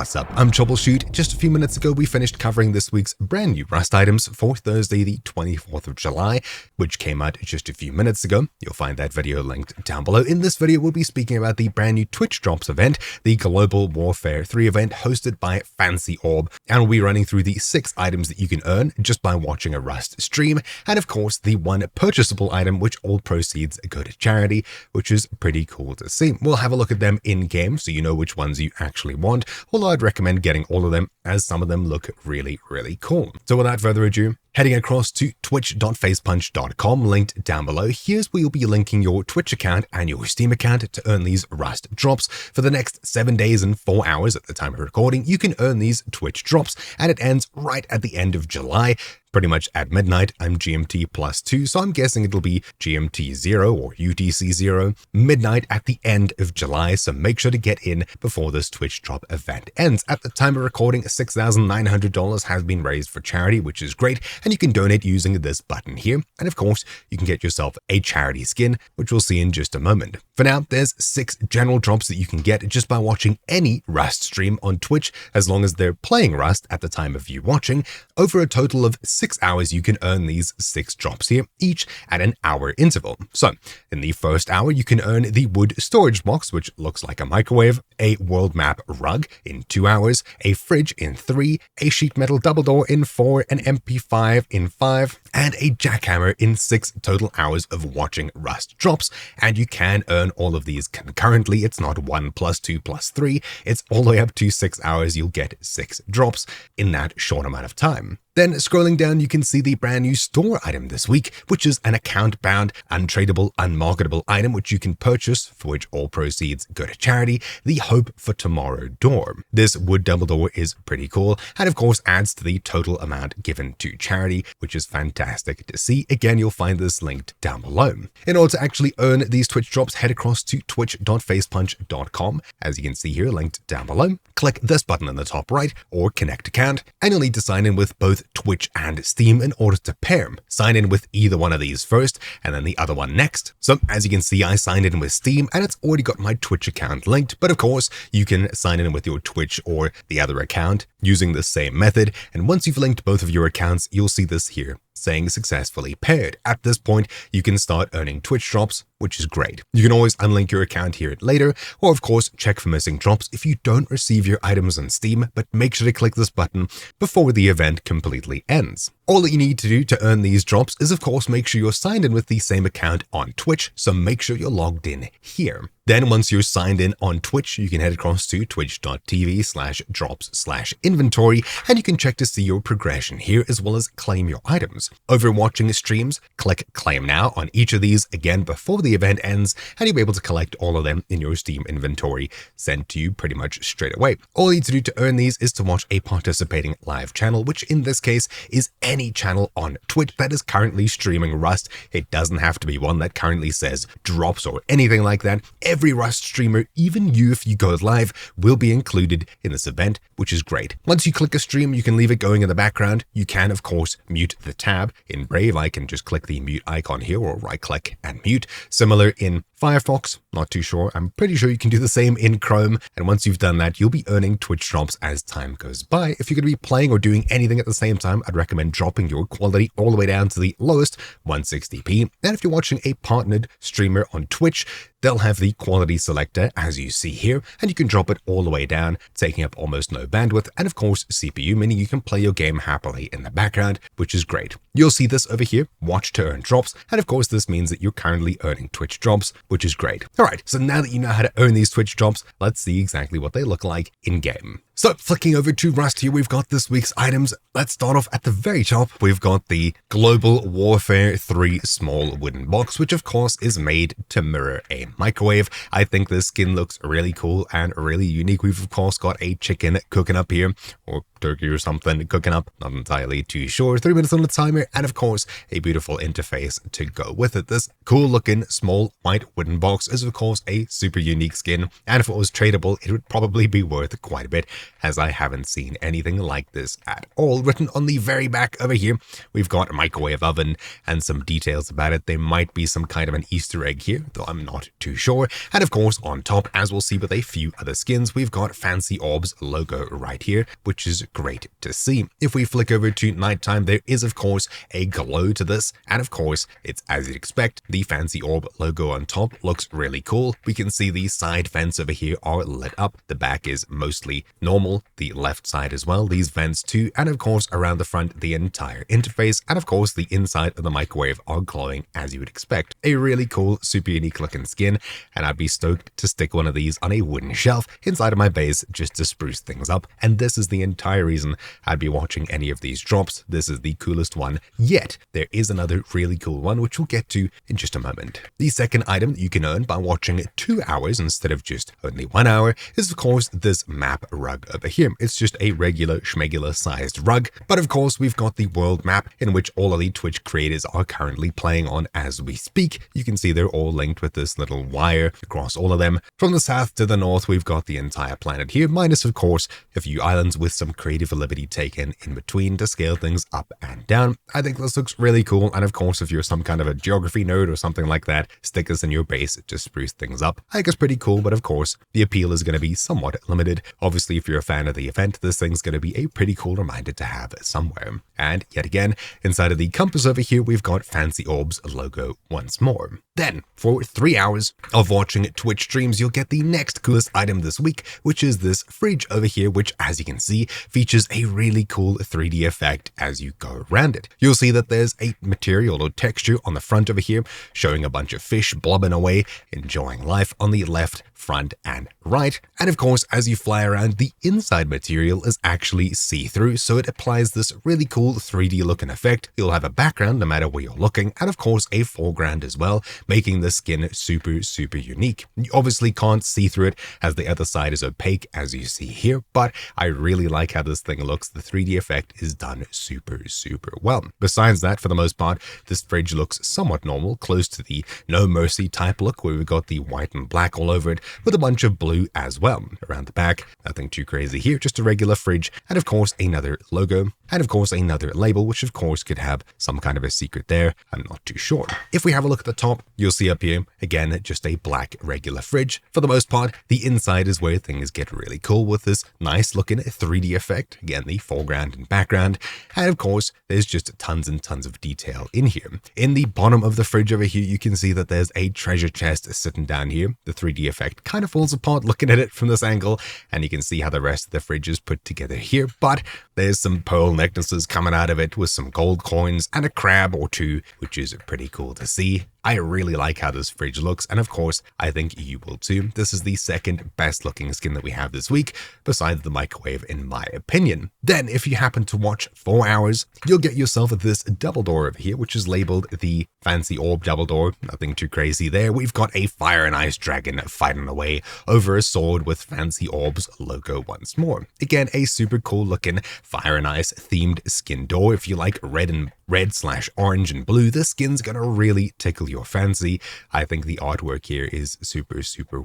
What's up? I'm Troubleshoot. Just a few minutes ago, we finished covering this week's brand new Rust items for Thursday, the 24th of July, which came out just a few minutes ago. You'll find that video linked down below. In this video, we'll be speaking about the brand new Twitch Drops event, the Global Warfare 3 event hosted by FancyOrb, and we'll be running through the 6 items that you can earn just by watching a Rust stream, and of course, the one purchasable item, which all proceeds go to charity, which is pretty cool to see. We'll have a look at them in-game so you know which ones you actually want, although I'd recommend getting all of them as some of them look really cool. So without further ado, heading across to twitch.facepunch.com, linked down below, here's where you'll be linking your Twitch account and your Steam account to earn these Rust drops. For the next 7 days and 4 hours at the time of recording, you can earn these Twitch drops, and it ends right at the end of July. Pretty much at midnight. I'm GMT +2, so I'm guessing it'll be GMT 0 or UTC 0, midnight at the end of July, so make sure to get in before this Twitch drop event ends. At the time of recording, $6,900 has been raised for charity, which is great, and you can donate using this button here, and of course, you can get yourself a charity skin, which we'll see in just a moment. For now, there's 6 general drops that you can get just by watching any Rust stream on Twitch, as long as they're playing Rust at the time of you watching. Over a total of 6 hours, you can earn these 6 drops here, each at an hour interval. So, in the first hour, you can earn the wood storage box, which looks like a microwave, a world map rug in 2 hours, a fridge in 3, a sheet metal double door in 4, an MP5 in 5, and a jackhammer in 6 total hours of watching Rust drops. And you can earn all of these concurrently. It's not 1 + 2 + 3. It's all the way up to 6 hours. You'll get 6 drops in that short amount of time. Then scrolling down, you can see the brand new store item this week, which is an account-bound, untradeable, unmarketable item which you can purchase, for which all proceeds go to charity, the Hope for Tomorrow door. This wood double door is pretty cool, and of course adds to the total amount given to charity, which is fantastic to see. Again, you'll find this linked down below. In order to actually earn these Twitch drops, head across to twitch.facepunch.com, as you can see here, linked down below. Click this button in the top right, or connect account, and you'll need to sign in with both Twitch and Steam in order to pair. Sign in with either one of these first and then the other one next. So as you can see, I signed in with Steam and it's already got my Twitch account linked, but of course you can sign in with your Twitch or the other account using the same method. And once you've linked both of your accounts, you'll see this here saying successfully paired. At this point, you can start earning Twitch drops, which is great. You can always unlink your account here later, or of course, check for missing drops if you don't receive your items on Steam, but make sure to click this button before the event completely ends. All that you need to do to earn these drops is of course make sure you're signed in with the same account on Twitch, so make sure you're logged in here. Then once you're signed in on Twitch, you can head across to twitch.tv/drops/inventory, and you can check to see your progression here as well as claim your items. Over watching streams, click claim now on each of these again before the event ends, and you'll be able to collect all of them in your Steam inventory sent to you pretty much straight away. All you need to do to earn these is to watch a participating live channel, which in this case is any channel on Twitch that is currently streaming Rust. It doesn't have to be one that currently says drops or anything like that. Every Rust streamer, even you if you go live, will be included in this event, which is great. Once you click a stream, you can leave it going in the background. You can, of course, mute the tab. In Brave, I can just click the mute icon here or right-click and mute. Similar in Firefox, not too sure. I'm pretty sure you can do the same in Chrome. And once you've done that, you'll be earning Twitch drops as time goes by. If you're going to be playing or doing anything at the same time, I'd recommend dropping your quality all the way down to the lowest 160p. And if you're watching a partnered streamer on Twitch, they'll have the quality selector as you see here, and you can drop it all the way down, taking up almost no bandwidth, and of course CPU, meaning you can play your game happily in the background, which is great. You'll see this over here, watch to earn drops, and of course this means that you're currently earning Twitch drops, which is great. Alright, so now that you know how to earn these Twitch drops, let's see exactly what they look like in-game. So flicking over to Rust here, we've got this week's items. Let's start off at the very top. We've got the Global Warfare 3 Small Wooden Box, which of course is made to mirror a microwave. I think this skin looks really cool and really unique. We've of course got a chicken cooking up here, or turkey or something cooking up, not entirely too sure. 3 minutes on the timer, and of course a beautiful interface to go with it. This cool looking small white wooden box is of course a super unique skin, and if it was tradable, it would probably be worth quite a bit. as I haven't seen anything like this at all. Written on the very back over here, we've got a microwave oven and some details about it. There might be some kind of an Easter egg here, though I'm not too sure. And of course, on top, as we'll see with a few other skins, we've got FancyOrb's logo right here, which is great to see. If we flick over to nighttime, there is of course a glow to this, and of course, it's as you'd expect. The FancyOrb logo on top looks really cool. We can see the side vents over here are lit up. The back is mostly normal, the left side as well, these vents too, and of course around the front, the entire interface, and of course the inside of the microwave are glowing as you would expect. A really cool, super unique looking skin, and I'd be stoked to stick one of these on a wooden shelf inside of my base just to spruce things up, and this is the entire reason I'd be watching any of these drops. This is the coolest one yet. There is another really cool one which we'll get to in just a moment. The second item that you can earn by watching 2 hours instead of just only 1 hour is of course this map rug over here. It's just a regular schmegular sized rug, but of course we've got the world map in which all of the Twitch creators are currently playing on as we speak. You can see they're all linked with this little wire across all of them. From the south to the north, we've got the entire planet here, minus of course a few islands with some creative liberty taken in between to scale things up and down. I think this looks really cool, and of course if you're some kind of a geography nerd or something like that, stick this in your base to spruce things up. I think it's pretty cool, but of course the appeal is going to be somewhat limited. Obviously if you're a fan of the event, this thing's going to be a pretty cool reminder to have somewhere. And yet again, inside of the compass over here, we've got FancyOrb's logo once more. Then, for 3 hours of watching Twitch streams, you'll get the next coolest item this week, which is this fridge over here, which, as you can see, features a really cool 3D effect as you go around it. You'll see that there's a material or texture on the front over here, showing a bunch of fish blobbing away, enjoying life on the left, front, and right. And of course, as you fly around, the inside material is actually see-through, so it applies this really cool 3D looking effect. You'll have a background no matter where you're looking, and of course a foreground as well, making the skin super unique. You obviously can't see through it as the other side is opaque as you see here, but I really like how this thing looks. The 3D effect is done super well. Besides that, for the most part, this fridge looks somewhat normal, close to the No Mercy type look where we've got the white and black all over it with a bunch of blue as well. Around the back, nothing too crazy here, just a regular fridge, and of course another logo, and of course another label, which of course could have some kind of a secret there. I'm not too sure. If we have a look at the top, you'll see up here, again, just a black regular fridge. For the most part, the inside is where things get really cool with this nice looking 3D effect. Again, the foreground and background. And of course, there's just tons and tons of detail in here. In the bottom of the fridge over here, you can see that there's a treasure chest sitting down here. The 3D effect kind of falls apart looking at it from this angle, and you can see how the rest of the fridge is put together here. But there's some pearl necklaces coming out of it with some gold coins and a crab or two, which is pretty cool to see. I really like how this fridge looks, and of course, I think you will too. This is the second best looking skin that we have this week, besides the microwave in my opinion. Then, if you happen to watch 4 hours, you'll get yourself this double door over here, which is labeled the FancyOrb double door. Nothing too crazy there. We've got a fire and ice dragon fighting away over a sword with FancyOrb's logo once more. Again, a super cool looking fire and ice themed skin door. If you like red/orange and blue, this skin's gonna really tickle your fancy. I think the artwork here is super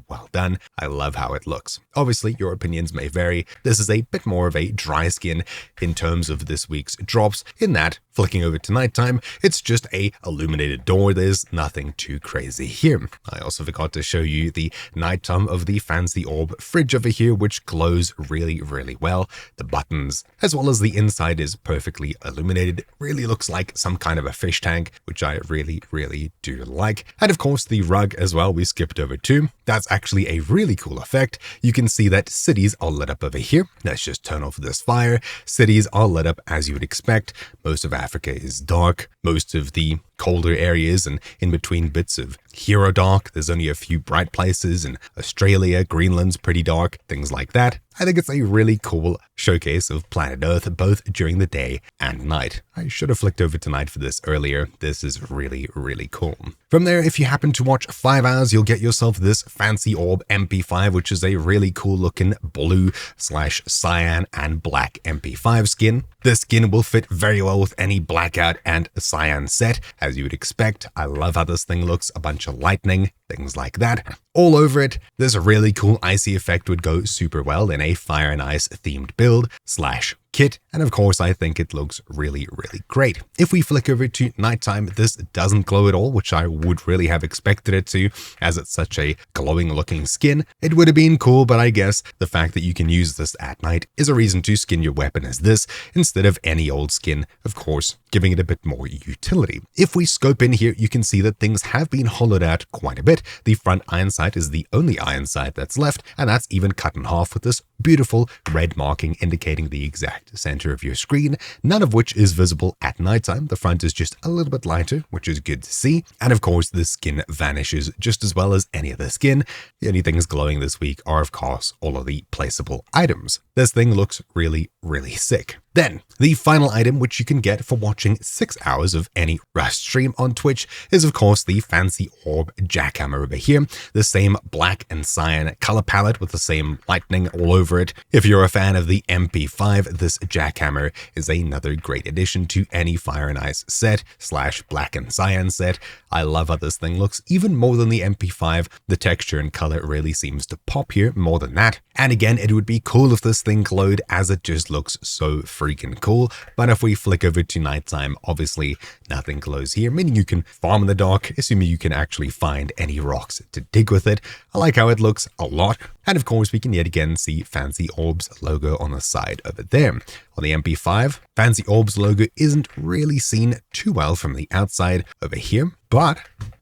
well done. I love how it looks. Obviously, your opinions may vary. This is a bit more of a dry skin in terms of this week's drops, in that, flicking over to nighttime, it's just a illuminated door. There's nothing too crazy here. I also forgot to show you the nighttime of the FancyOrb Fridge over here, which glows really well. The buttons, as well as the inside, is perfectly illuminated. It really looks like some kind of a fish tank, which I really do like. And of course, the rug as well, we skipped over to. That's actually a really cool effect. You can see that cities are lit up over here. Let's just turn off this fire. Cities are lit up as you would expect. Most of Africa is dark. Most of the colder areas and in between bits of hero dark. There's only a few bright places in Australia, Greenland's pretty dark, things like that. I think it's a really cool showcase of planet Earth, both during the day and night. I should have flicked over to night for this earlier. This is really cool. From there, if you happen to watch 5 hours, you'll get yourself this FancyOrb MP5, which is a really cool looking blue/cyan and black MP5 skin. This skin will fit very well with any blackout and cyan set, as you would expect. I love how this thing looks. A bunch of lightning, things like that, all over it. This really cool icy effect would go super well in a Fire and Ice themed build / kit, and of course I think it looks really great. If we flick over to nighttime, this doesn't glow at all, which I would really have expected it to, as it's such a glowing looking skin. It would have been cool, but I guess the fact that you can use this at night is a reason to skin your weapon as this instead of any old skin, of course, giving it a bit more utility. If we scope in here, you can see that things have been hollowed out quite a bit. The front iron sight is the only iron sight that's left, and that's even cut in half with this beautiful red marking indicating the exact center of your screen, none of which is visible at nighttime. The front is just a little bit lighter, which is good to see. And of course, the skin vanishes just as well as any other skin. The only things glowing this week are, of course, all of the placeable items. This thing looks really sick. Then, the final item which you can get for watching 6 hours of any Rust stream on Twitch is of course the FancyOrb Jackhammer over here, the same black and cyan color palette with the same lightning all over it. If you're a fan of the MP5, this Jackhammer is another great addition to any Fire and Ice set / black and cyan set. I love how this thing looks even more than the MP5. The texture and color really seems to pop here more than that. And again, it would be cool if this thing glowed, as it just looks so freaking cool. But if we flick over to nighttime, obviously nothing glows here, meaning you can farm in the dark, assuming you can actually find any rocks to dig with it. I like how it looks a lot. And of course, we can yet again see FancyOrb's logo on the side over there. On the MP5, FancyOrb's logo isn't really seen too well from the outside over here, but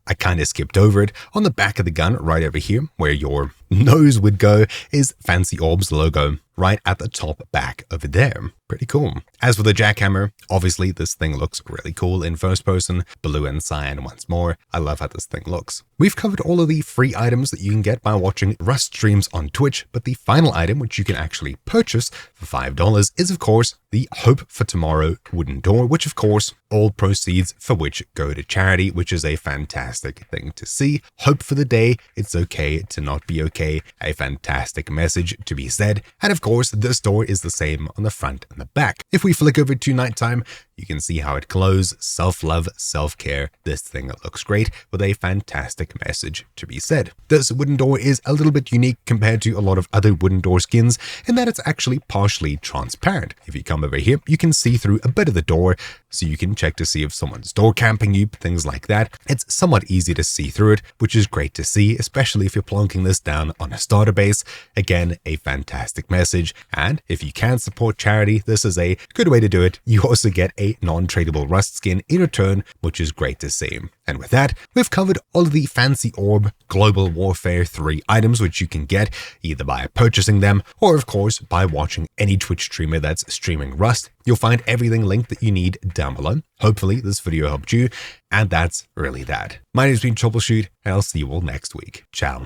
I kind of skipped over it. On the back of the gun, right over here, where your nose would go, is FancyOrb's logo right at the top back over there. Pretty cool. As for the Jackhammer, obviously this thing looks really cool in first person, blue and cyan once more. I love how this thing looks. We've covered all of the free items that you can get by watching Rust streams on Twitch, but the final item which you can actually purchase for $5 is of course the Hope for Tomorrow wooden door, which of course all proceeds for which go to charity, which is a fantastic thing to see. Hope for the day, it's okay to not be okay, a fantastic message to be said. And of course, this door is the same on the front and the back. If we flick over to nighttime, you can see how it glows. Self-love, self-care. This thing looks great with a fantastic message to be said. This wooden door is a little bit unique compared to a lot of other wooden door skins in that it's actually partially transparent. If you come over here, you can see through a bit of the door, so you can check to see if someone's door camping you, things like that. It's somewhat easy to see through it, which is great to see, especially if you're plonking this down on a starter base. Again, a fantastic message. And if you can support charity, this is a good way to do it. You also get a non-tradable Rust skin in return, which is great to see. And with that, we've covered all of the FancyOrb Global Warfare 3 items which you can get either by purchasing them or of course by watching any Twitch streamer that's streaming Rust. You'll find everything linked that you need down below. Hopefully this video helped you, and that's really that. My name's been Troubleshoot, and I'll see you all next week. Ciao.